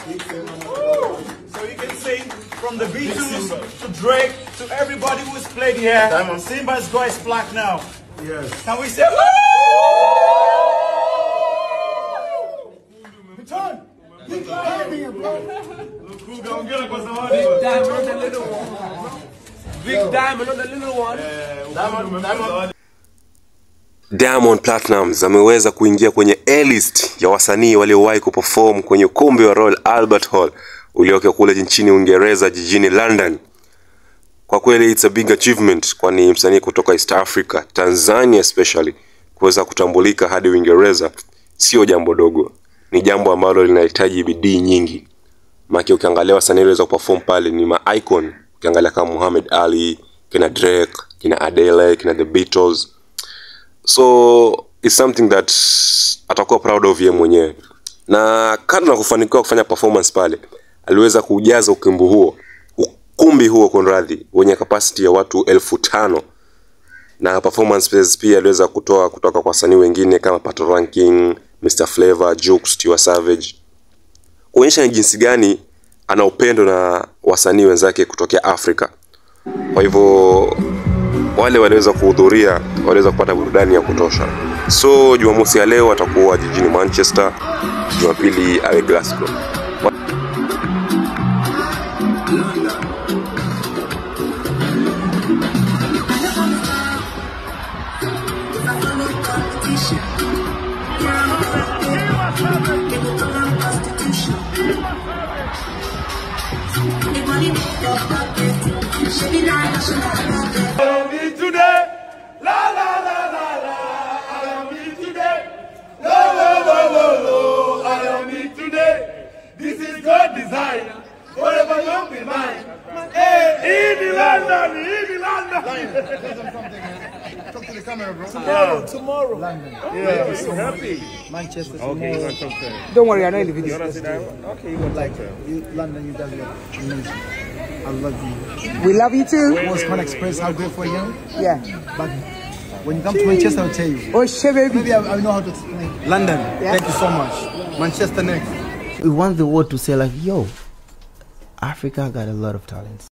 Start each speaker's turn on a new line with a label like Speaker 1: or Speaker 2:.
Speaker 1: So you can sing from the Beatles to Drake to everybody who's played here. Simba's got his plaque now. Yes. Can we say woo? Return. Big Diamond on the little one. Big Diamond on the little one.
Speaker 2: Diamond Platnumz ameweza kuingia kwenye A-list ya wasanii waliowahi kuperform kwenye ukumbi wa Royal Albert Hall ulioko kule nchini Uingereza jijini London. Kwa kweli it's a big achievement, kwani msanii kutoka East Africa, Tanzania especially, kuweza kutambulika hadi Uingereza sio jambo dogo. Ni jambo ambalo linahitaji bidii nyingi. Maki ukiangalia wasanii walioweza kuperform pale ni ma-icon. Ukiangalia kama Muhammad Ali, kina Drake, kina Adele, kina The Beatles. So it's something that atakuwa proud of yeye mwenyewe. Na kando na kufanikiwa kufanya performance pale, aliweza kujaza ukumbi huo kunradhi wenye capacity ya watu 5,000. Na performance pia aliweza kutoa kutoka kwa wasanii wengine kama Pato Ranking, Mr Flavor, Jux, Tiwa Savage. Kuonyesha ni jinsi gani ana upendo na wasanii wenzake kutokea Afrika. Kwa hivyo wale waliweza kuhudhuria waliweza kupata burudani ya kutosha. So Jumamosi ya leo atakuwa jijini Manchester, Jumapili awe Glasgow.
Speaker 1: This is God design. Whatever you be mine. Hey, in London.
Speaker 3: Talk to the camera, bro.
Speaker 1: Tomorrow.
Speaker 3: London.
Speaker 1: Yeah, so happy.
Speaker 3: Manchester.
Speaker 1: Okay, you're gonna talk to him.
Speaker 3: Don't worry, I know in the video.
Speaker 1: You wanna sit down? Okay, you gonna like
Speaker 3: London, you guys are amazing. I love you.
Speaker 4: We love you too.
Speaker 3: I was gonna express how grateful I am.
Speaker 4: Yeah.
Speaker 3: But when you come to Manchester, I'll tell you.
Speaker 4: Oh shit, baby.
Speaker 3: Maybe I know how to explain. London.
Speaker 4: Yeah.
Speaker 3: Thank you so much. Manchester next.
Speaker 5: We want the world to say like, yo, Africa got a lot of talents.